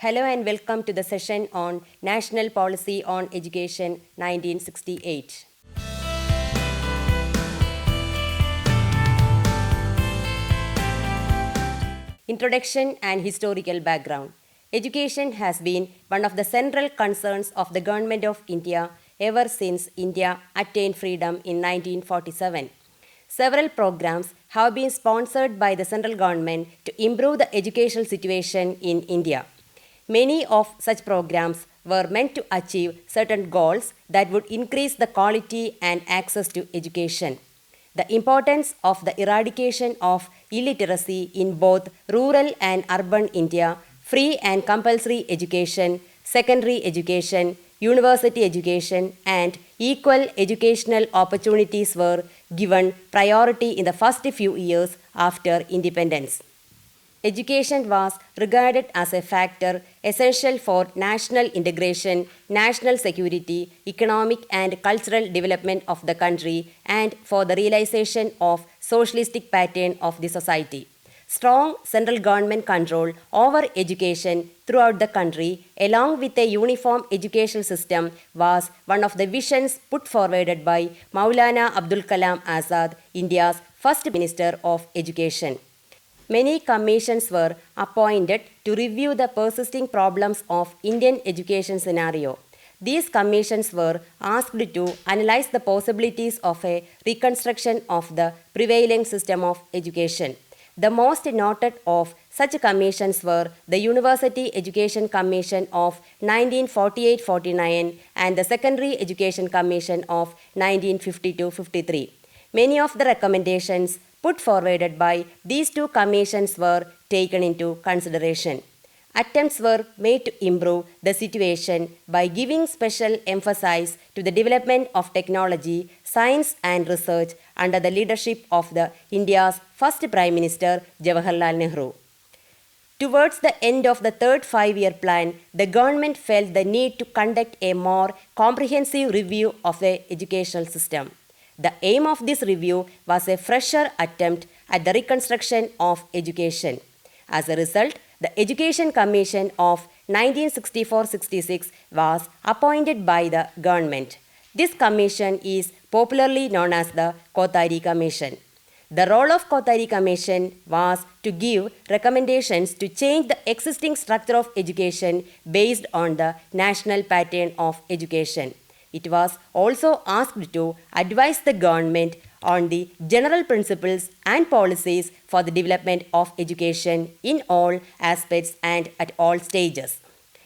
Hello and welcome to the session on National Policy on Education 1968. Introduction and historical background. Education has been one of the central concerns of the Government of India ever since India attained freedom in 1947. Several programs have been sponsored by the central government to improve the educational situation in India. Many of such programs were meant to achieve certain goals that would increase the quality and access to education. The importance of the eradication of illiteracy in both rural and urban India, free and compulsory education, secondary education, university education, and equal educational opportunities were given priority in the first few years after independence. Education was regarded as a factor essential for national integration, national security, economic and cultural development of the country, and for the realization of socialistic pattern of the society. Strong central government control over education throughout the country, along with a uniform educational system, was one of the visions put forward by Maulana Abdul Kalam Azad, India's first Minister of Education. Many commissions were appointed to review the persisting problems of Indian education scenario. These commissions were asked to analyze the possibilities of a reconstruction of the prevailing system of education. The most noted of such commissions were the University Education Commission of 1948-49 and the Secondary Education Commission of 1952-53. Many of the recommendations put forward by these two commissions were taken into consideration. Attempts were made to improve the situation by giving special emphasis to the development of technology, science and research under the leadership of the India's first Prime Minister Jawaharlal Nehru. Towards the end of the third five-year plan, the government felt the need to conduct a more comprehensive review of the educational system. The aim of this review was a fresher attempt at the reconstruction of education. As a result, the Education Commission of 1964-66 was appointed by the government. This commission is popularly known as the Kothari Commission. The role of Kothari Commission was to give recommendations to change the existing structure of education based on the national pattern of education. It was also asked to advise the government on the general principles and policies for the development of education in all aspects and at all stages.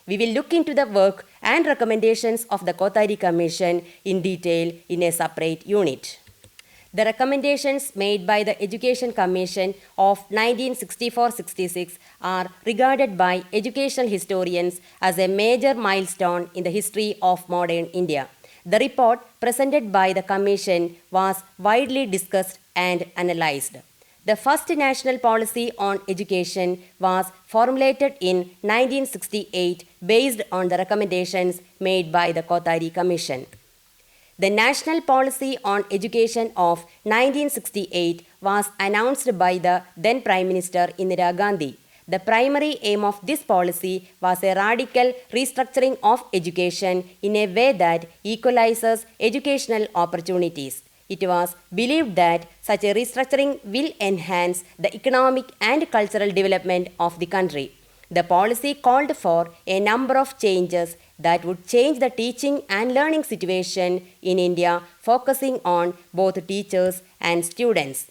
We will look into the work and recommendations of the Kothari Commission in detail in a separate unit. The recommendations made by the Education Commission of 1964-66 are regarded by educational historians as a major milestone in the history of modern India. The report presented by the Commission was widely discussed and analyzed. The first national policy on education was formulated in 1968 based on the recommendations made by the Kothari Commission. The National Policy on Education of 1968 was announced by the then Prime Minister Indira Gandhi. The primary aim of this policy was a radical restructuring of education in a way that equalizes educational opportunities. It was believed that such a restructuring will enhance the economic and cultural development of the country. The policy called for a number of changes that would change the teaching and learning situation in India, focusing on both teachers and students.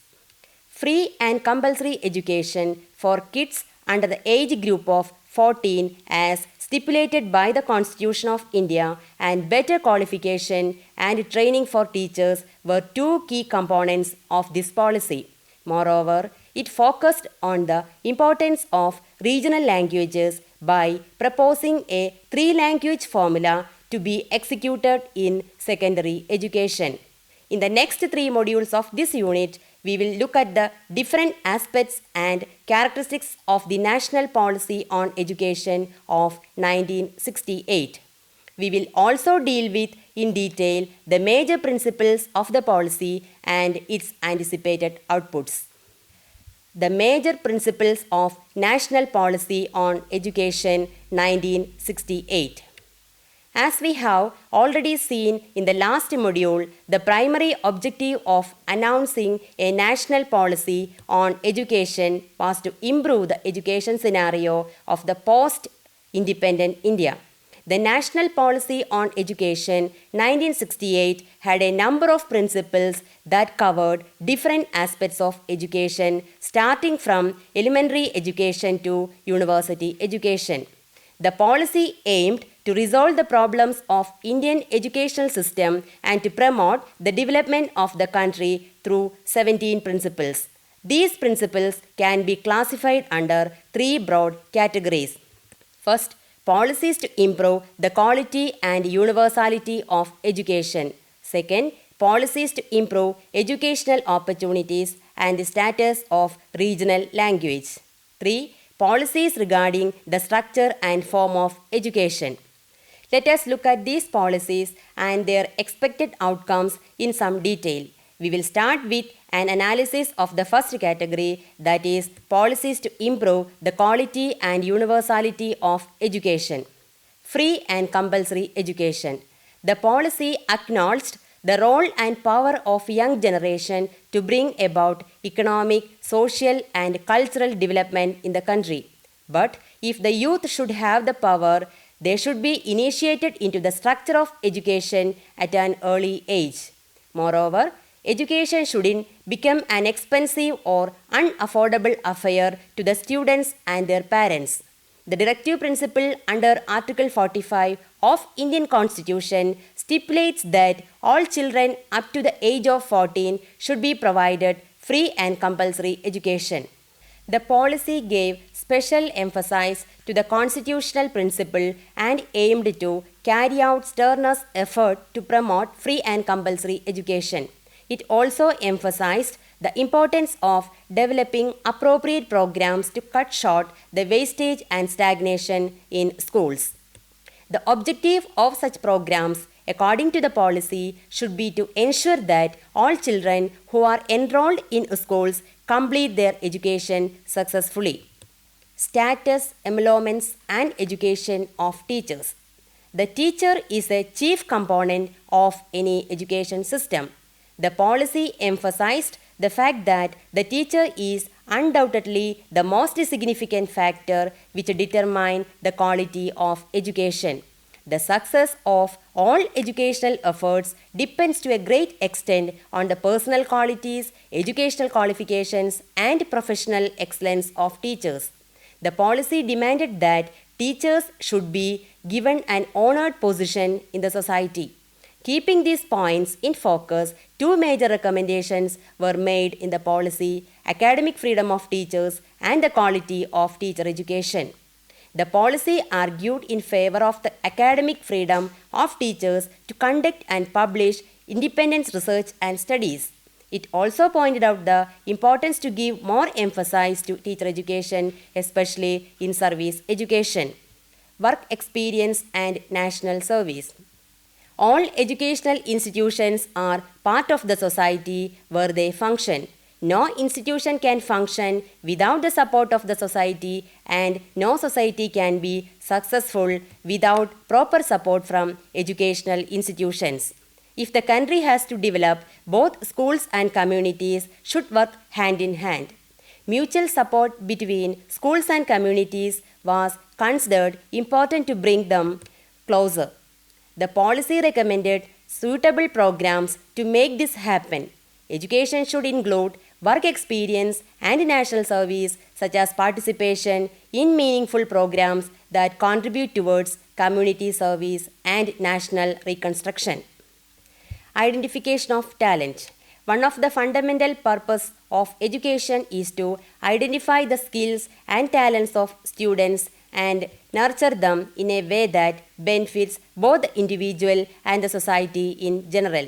Free and compulsory education for kids under the age group of 14 as stipulated by the Constitution of India and better qualification and training for teachers were two key components of this policy. Moreover, it focused on the importance of regional languages by proposing a three-language formula to be executed in secondary education. In the next three modules of this unit, we will look at the different aspects and characteristics of the National Policy on Education of 1968. We will also deal with in detail the major principles of the policy and its anticipated outputs. The Major Principles of National Policy on Education 1968. As we have already seen in the last module, the primary objective of announcing a national policy on education was to improve the education scenario of the post-independent India. The National Policy on Education 1968 had a number of principles that covered different aspects of education, starting from elementary education to university education. The policy aimed to resolve the problems of Indian educational system and to promote the development of the country through 17 principles. These principles can be classified under three broad categories. First, policies to improve the quality and universality of education. Second, policies to improve educational opportunities and the status of regional language. 3. Policies regarding the structure and form of education. Let us look at these policies and their expected outcomes in some detail. We will start with an analysis of the first category, that is, policies to improve the quality and universality of education. Free and compulsory education. The policy acknowledged the role and power of young generation to bring about economic, social and cultural development in the country. But if the youth should have the power, they should be initiated into the structure of education at an early age. Moreover, education shouldn't become an expensive or unaffordable affair to the students and their parents. The directive principle under Article 45 of Indian Constitution stipulates that all children up to the age of 14 should be provided free and compulsory education. The policy gave special emphasis to the constitutional principle and aimed to carry out strenuous effort to promote free and compulsory education. It also emphasized the importance of developing appropriate programs to cut short the wastage and stagnation in schools. The objective of such programs, according to the policy, should be to ensure that all children who are enrolled in schools complete their education successfully. Status, emoluments, and education of teachers. The teacher is a chief component of any education system. The policy emphasized the fact that the teacher is undoubtedly the most significant factor which determines the quality of education. The success of all educational efforts depends to a great extent on the personal qualities, educational qualifications, and professional excellence of teachers. The policy demanded that teachers should be given an honored position in the society. Keeping these points in focus, two major recommendations were made in the policy: academic freedom of teachers and the quality of teacher education. The policy argued in favor of the academic freedom of teachers to conduct and publish independent research and studies. It also pointed out the importance to give more emphasis to teacher education, especially in service education, work experience, and national service. All educational institutions are part of the society where they function. No institution can function without the support of the society, and no society can be successful without proper support from educational institutions. If the country has to develop, both schools and communities should work hand in hand. Mutual support between schools and communities was considered important to bring them closer. The policy recommended suitable programs to make this happen. Education should include work experience and national service, such as participation in meaningful programs that contribute towards community service and national reconstruction. Identification of talent. One of the fundamental purposes of education is to identify the skills and talents of students and nurture them in a way that benefits both the individual and the society in general.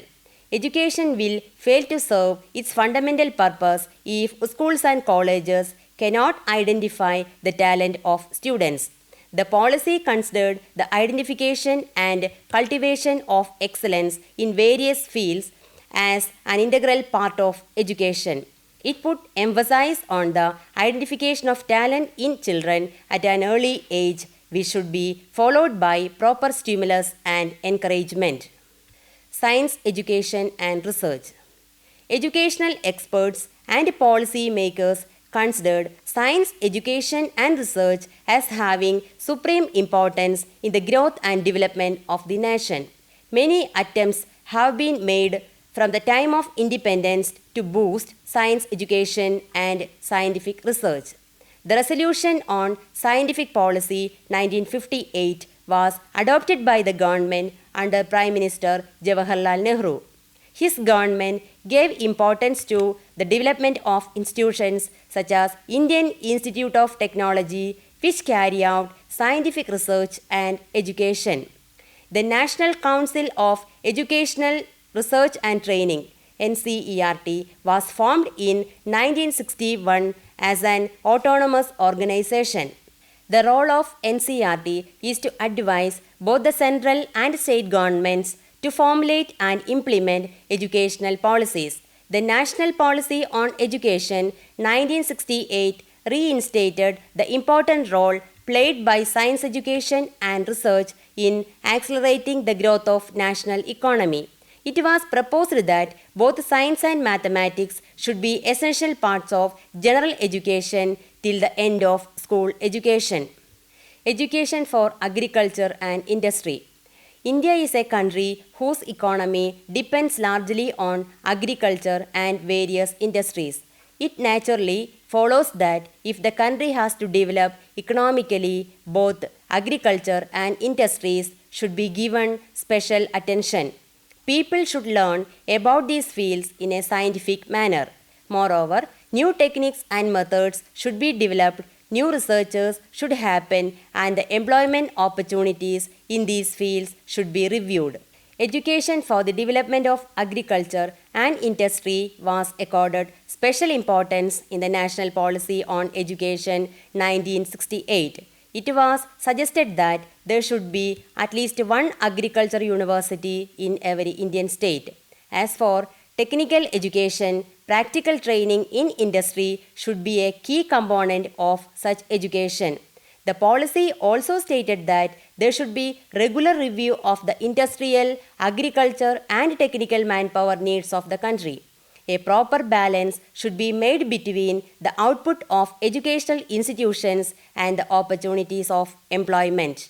Education will fail to serve its fundamental purpose if schools and colleges cannot identify the talent of students. The policy considered the identification and cultivation of excellence in various fields as an integral part of education. It put emphasis on the identification of talent in children at an early age, which should be followed by proper stimulus and encouragement. Science education and research. Educational experts and policy makers considered science education and research as having supreme importance in the growth and development of the nation. Many attempts have been made from the time of independence to boost science education and scientific research. The Resolution on Scientific Policy 1958 was adopted by the government under Prime Minister Jawaharlal Nehru. His government gave importance to the development of institutions such as Indian Institute of Technology, which carry out scientific research and education. The National Council of Educational Research and Training (NCERT) was formed in 1961 as an autonomous organization. The role of NCERT is to advise both the central and state governments to formulate and implement educational policies. The National Policy on Education 1968 reinstated the important role played by science education and research in accelerating the growth of national economy. It was proposed that both science and mathematics should be essential parts of general education till the end of school education. Education for agriculture and industry. India is a country whose economy depends largely on agriculture and various industries. It naturally follows that if the country has to develop economically, both agriculture and industries should be given special attention. People should learn about these fields in a scientific manner. Moreover, new techniques and methods should be developed, new researchers should happen, and the employment opportunities in these fields should be reviewed. Education for the development of agriculture and industry was accorded special importance in the National Policy on Education 1968. It was suggested that there should be at least one agriculture university in every Indian state. As for technical education, practical training in industry should be a key component of such education. The policy also stated that there should be regular review of the industrial, agriculture, and technical manpower needs of the country. A proper balance should be made between the output of educational institutions and the opportunities of employment.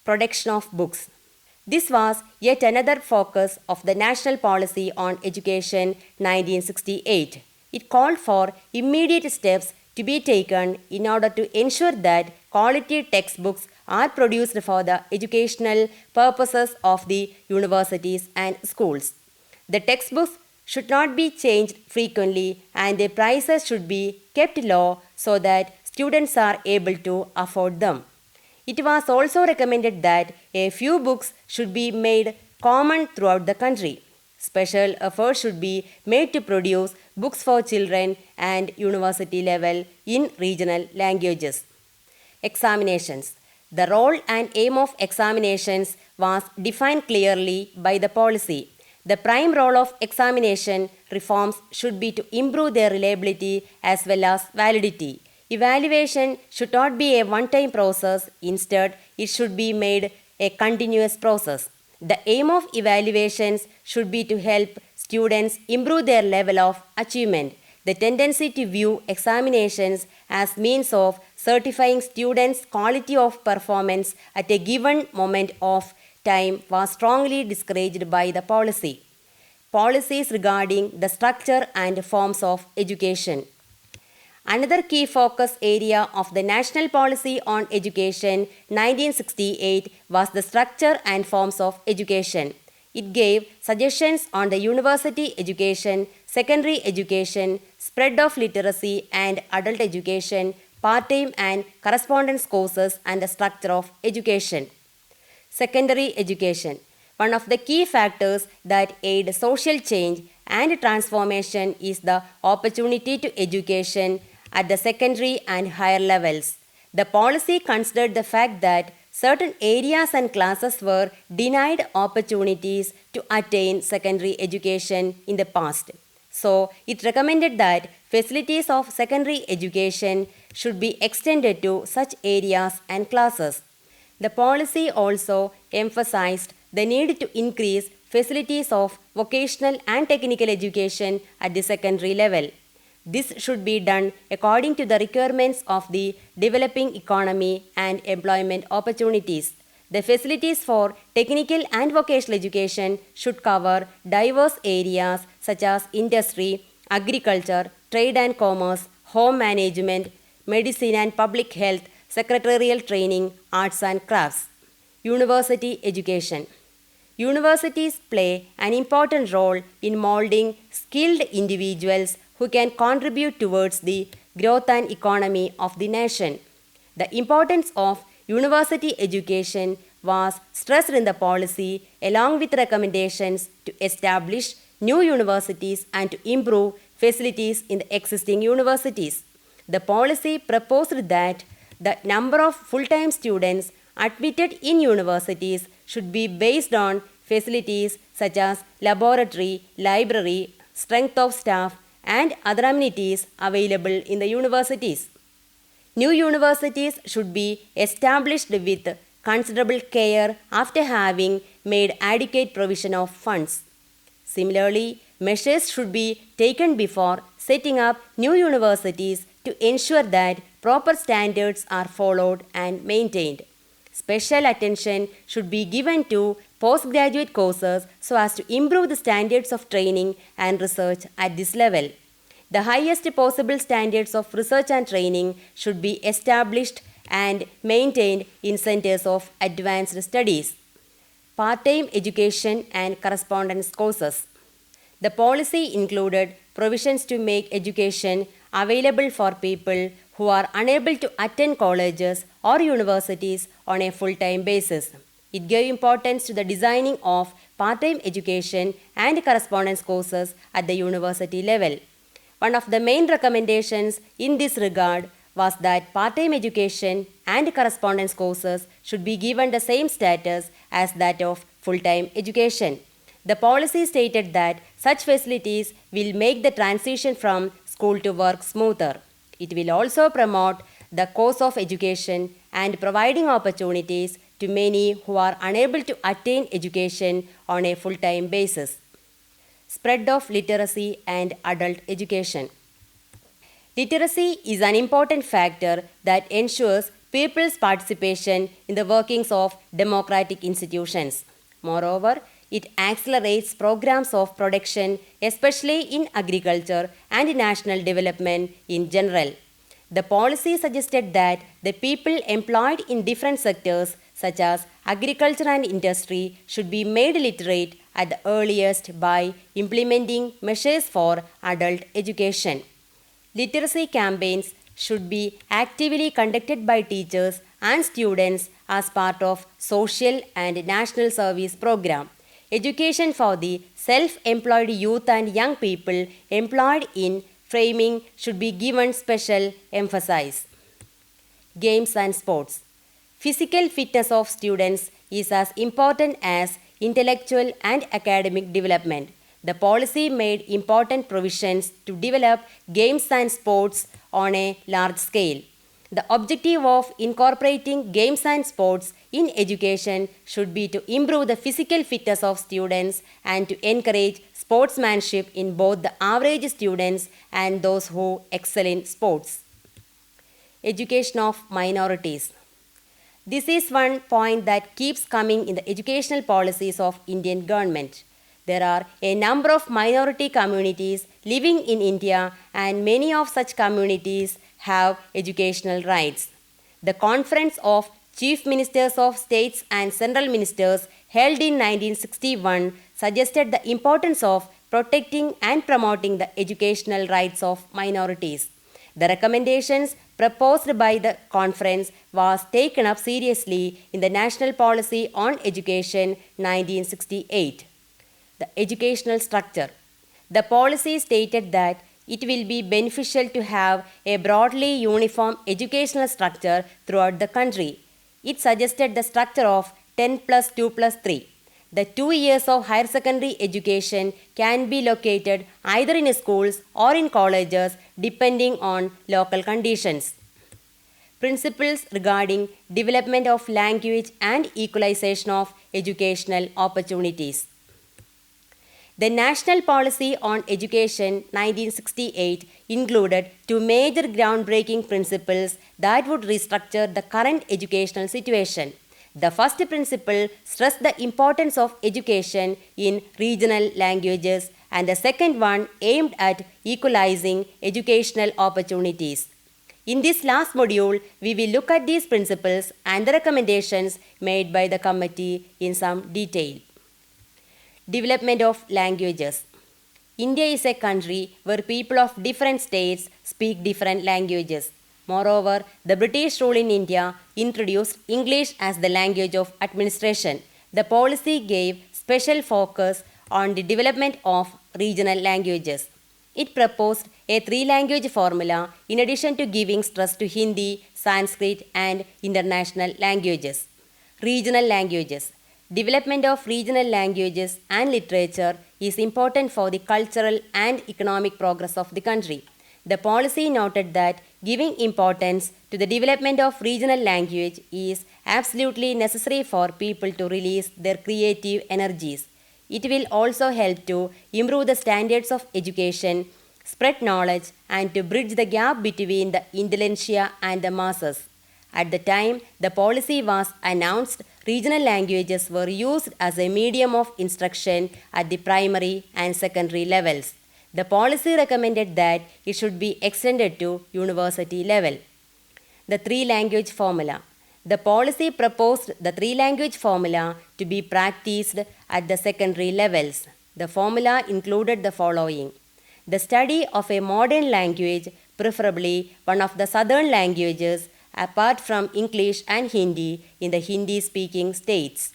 Production of books. This was yet another focus of the National Policy on Education 1968. It called for immediate steps to be taken in order to ensure that quality textbooks are produced for the educational purposes of the universities and schools. The textbooks should not be changed frequently and their prices should be kept low so that students are able to afford them. It was also recommended that a few books should be made common throughout the country. Special efforts should be made to produce books for children and university level in regional languages. Examinations. The role and aim of examinations was defined clearly by the policy. The prime role of examination reforms should be to improve their reliability as well as validity. Evaluation should not be a one-time process. Instead, it should be made a continuous process. The aim of evaluations should be to help students improve their level of achievement. The tendency to view examinations as means of certifying students' quality of performance at a given moment of time was strongly discouraged by the policy. Policies regarding the structure and forms of education. Another key focus area of the National Policy on Education 1968 was the structure and forms of education. It gave suggestions on the university education, secondary education, spread of literacy and adult education, part-time and correspondence courses, and the structure of education. Secondary education. One of the key factors that aid social change and transformation is the opportunity to education at the secondary and higher levels. The policy considered the fact that certain areas and classes were denied opportunities to attain secondary education in the past. So, it recommended that facilities of secondary education should be extended to such areas and classes. The policy also emphasized the need to increase facilities of vocational and technical education at the secondary level. This should be done according to the requirements of the developing economy and employment opportunities. The facilities for technical and vocational education should cover diverse areas such as industry, agriculture, trade and commerce, home management, medicine and public health, secretarial training, arts and crafts. University education. Universities play an important role in molding skilled individuals who can contribute towards the growth and economy of the nation. The importance of university education was stressed in the policy along with recommendations to establish new universities and to improve facilities in the existing universities. The policy proposed that the number of full-time students admitted in universities should be based on facilities such as laboratory, library, strength of staff, and other amenities available in the universities. New universities should be established with considerable care after having made adequate provision of funds. Similarly, measures should be taken before setting up new universities to ensure that proper standards are followed and maintained. Special attention should be given to postgraduate courses so as to improve the standards of training and research at this level. The highest possible standards of research and training should be established and maintained in centers of advanced studies. Part-time education and correspondence courses. The policy included provisions to make education available for people who are unable to attend colleges or universities on a full-time basis. It gave importance to the designing of part-time education and correspondence courses at the university level. One of the main recommendations in this regard was that part-time education and correspondence courses should be given the same status as that of full-time education. The policy stated that such facilities will make the transition from school to work smoother. It will also promote the course of education and providing opportunities to many who are unable to attain education on a full-time basis. Spread of literacy and adult education. Literacy is an important factor that ensures people's participation in the workings of democratic institutions. Moreover, it accelerates programs of production, especially in agriculture and national development in general. The policy suggested that the people employed in different sectors, such as agriculture and industry, should be made literate at the earliest by implementing measures for adult education. Literacy campaigns should be actively conducted by teachers and students as part of social and national service program. Education for the self-employed youth and young people employed in framing should be given special emphasis. Games and sports. Physical fitness of students is as important as intellectual and academic development. The policy made important provisions to develop games and sports on a large scale. The objective of incorporating games and sports in education should be to improve the physical fitness of students and to encourage sportsmanship in both the average students and those who excel in sports. Education of minorities. This is one point that keeps coming in the educational policies of Indian government. There are a number of minority communities living in India and many of such communities have educational rights. The Conference of Chief Ministers of States and Central Ministers held in 1961 suggested the importance of protecting and promoting the educational rights of minorities. The recommendations proposed by the conference was taken up seriously in the National Policy on Education 1968. The educational structure. The policy stated that it will be beneficial to have a broadly uniform educational structure throughout the country. It suggested the structure of 10 plus 2 plus 3. The 2 years of higher secondary education can be located either in schools or in colleges depending on local conditions. Principles regarding development of language and equalization of educational opportunities. The National Policy on Education 1968 included two major groundbreaking principles that would restructure the current educational situation. The first principle stressed the importance of education in regional languages, and the second one aimed at equalizing educational opportunities. In this last module, we will look at these principles and the recommendations made by the committee in some detail. Development of languages. India is a country where people of different states speak different languages. Moreover, the British rule in India introduced English as the language of administration. The policy gave special focus on the development of regional languages. It proposed a three-language formula in addition to giving stress to Hindi, Sanskrit, and international languages. Regional languages. Development of regional languages and literature is important for the cultural and economic progress of the country. The policy noted that giving importance to the development of regional language is absolutely necessary for people to release their creative energies. It will also help to improve the standards of education, spread knowledge, and to bridge the gap between the intelligentsia and the masses. At the time the policy was announced, regional languages were used as a medium of instruction at the primary and secondary levels. The policy recommended that it should be extended to university level. The three-language formula. The policy proposed the three-language formula to be practiced at the secondary levels. The formula included the following: the study of a modern language, preferably one of the southern languages, apart from English and Hindi in the Hindi-speaking states.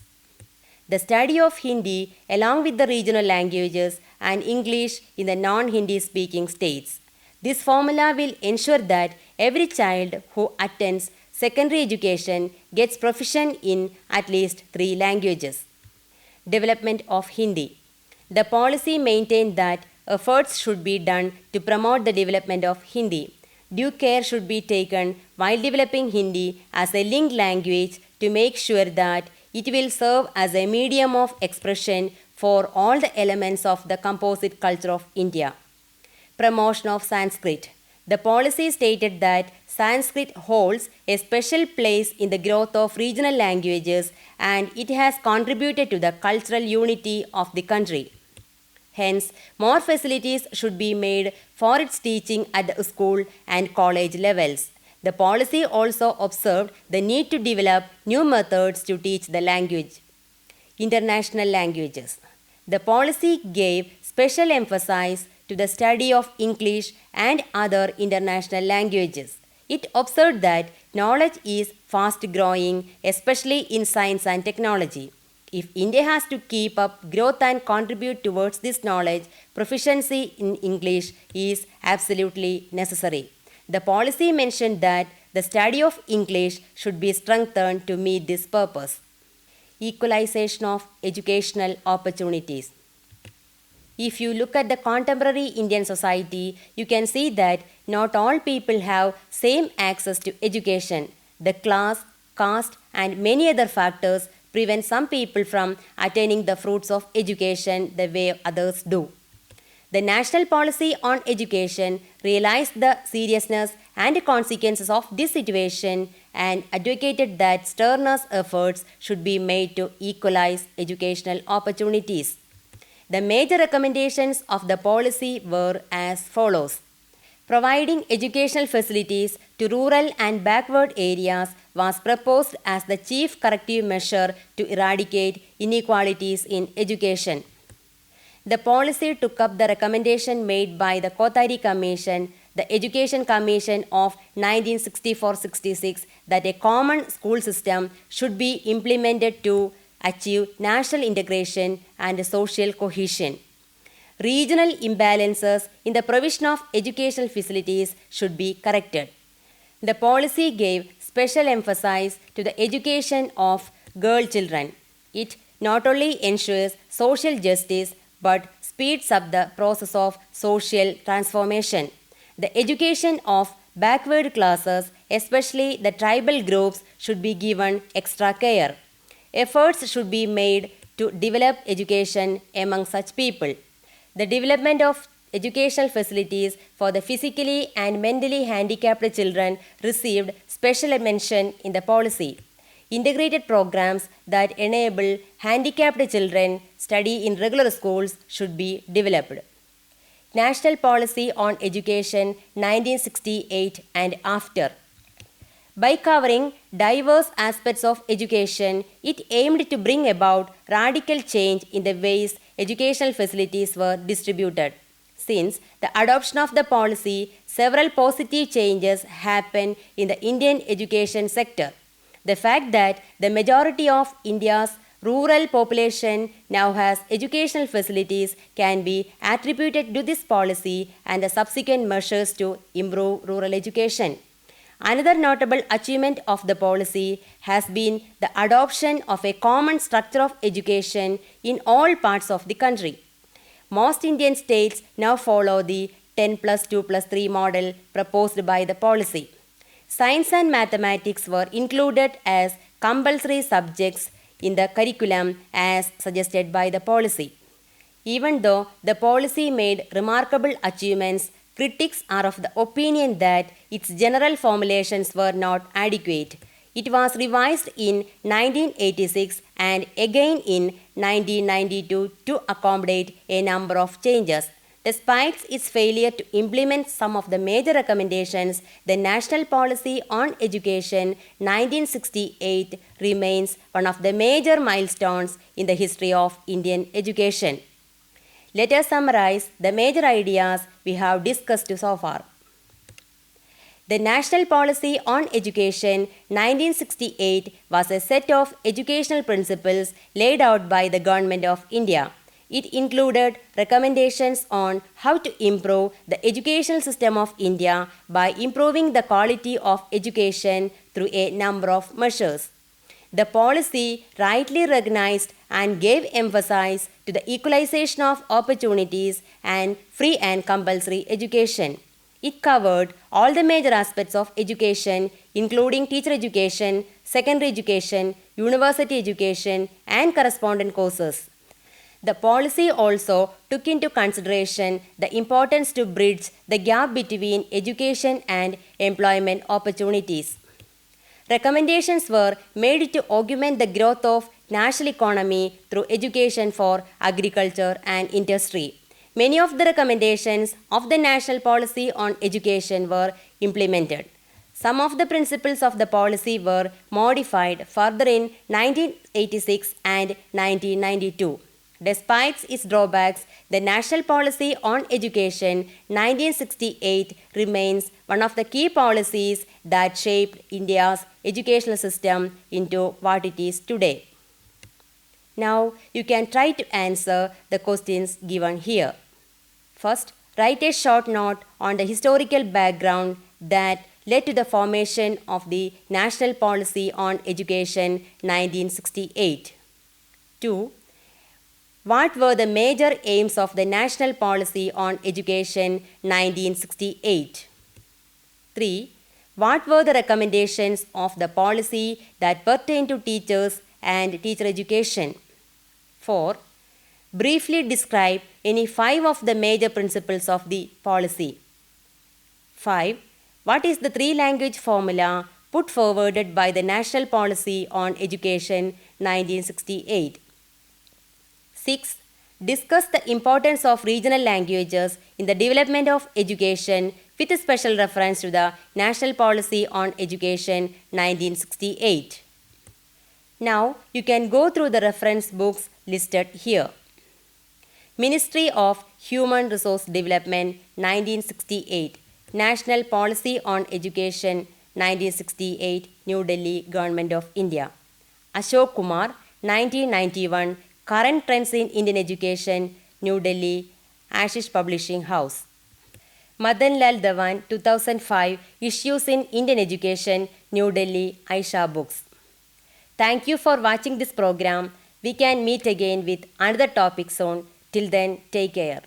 The study of Hindi along with the regional languages and English in the non-Hindi speaking states. This formula will ensure that every child who attends secondary education gets proficient in at least three languages. Development of Hindi. The policy maintained that efforts should be done to promote the development of Hindi. Due care should be taken while developing Hindi as a linked language to make sure that it will serve as a medium of expression for all the elements of the composite culture of India. Promotion of Sanskrit. The policy stated that Sanskrit holds a special place in the growth of regional languages and it has contributed to the cultural unity of the country. Hence, more facilities should be made for its teaching at the school and college levels. The policy also observed the need to develop new methods to teach the language. International languages. The policy gave special emphasis to the study of English and other international languages. It observed that knowledge is fast growing, especially in science and technology. If India has to keep up growth and contribute towards this knowledge, proficiency in English is absolutely necessary. The policy mentioned that the study of English should be strengthened to meet this purpose. Equalization of educational opportunities. If you look at the contemporary Indian society, you can see that not all people have same access to education. The class, caste, and many other factors prevent some people from attaining the fruits of education the way others do. The National Policy on Education realized the seriousness and consequences of this situation and advocated that strenuous efforts should be made to equalize educational opportunities. The major recommendations of the policy were as follows. Providing educational facilities to rural and backward areas was proposed as the chief corrective measure to eradicate inequalities in education. The policy took up the recommendation made by the Kothari Commission, the Education Commission of 1964-66, that a common school system should be implemented to achieve national integration and social cohesion. Regional imbalances in the provision of educational facilities should be corrected. The policy gave special emphasis to the education of girl children. It not only ensures social justice but speeds up the process of social transformation. The education of backward classes, especially the tribal groups, should be given extra care. Efforts should be made to develop education among such people. The development of educational facilities for the physically and mentally handicapped children received special mention in the policy. Integrated programs that enable handicapped children study in regular schools should be developed. National Policy on Education 1968 and after. By covering diverse aspects of education, it aimed to bring about radical change in the ways educational facilities were distributed. Since the adoption of the policy, several positive changes happened in the Indian education sector. The fact that the majority of India's rural population now has educational facilities can be attributed to this policy and the subsequent measures to improve rural education. Another notable achievement of the policy has been the adoption of a common structure of education in all parts of the country. Most Indian states now follow the 10+2+3 model proposed by the policy. Science and mathematics were included as compulsory subjects in the curriculum as suggested by the policy. Even though the policy made remarkable achievements, critics are of the opinion that its general formulations were not adequate. It was revised in 1986 and again in 1992 to accommodate a number of changes. Despite its failure to implement some of the major recommendations, the National Policy on Education 1968 remains one of the major milestones in the history of Indian education. Let us summarize the major ideas we have discussed so far. The National Policy on Education 1968 was a set of educational principles laid out by the Government of India. It included recommendations on how to improve the educational system of India by improving the quality of education through a number of measures. The policy rightly recognized and gave emphasis to the equalization of opportunities and free and compulsory education. It covered all the major aspects of education, including teacher education, secondary education, university education, and correspondence courses. The policy also took into consideration the importance to bridge the gap between education and employment opportunities. Recommendations were made to augment the growth of national economy through education for agriculture and industry. Many of the recommendations of the National Policy on Education were implemented. Some of the principles of the policy were modified further in 1986 and 1992. Despite its drawbacks, the National Policy on Education 1968 remains one of the key policies that shaped India's educational system into what it is today. Now, you can try to answer the questions given here. First, write a short note on the historical background that led to the formation of the National Policy on Education 1968. 2. What were the major aims of the National Policy on Education 1968? 3. What were the recommendations of the policy that pertain to teachers and teacher education? 4. Briefly describe any 5 of the major principles of the policy. 5. What is the 3-language formula put forwarded by the National Policy on Education 1968? 6. Discuss the importance of regional languages in the development of education with special reference to the National Policy on Education 1968. Now, you can go through the reference books listed here. Ministry of Human Resource Development 1968, National Policy on Education 1968, New Delhi, Government of India. Ashok Kumar 1991, Current Trends in Indian Education, New Delhi, Ashish Publishing House. Madan Lal Dewan 2005, Issues in Indian Education, New Delhi, Aisha Books. Thank you for watching this program. We can meet again with another topic soon. Till then, take care.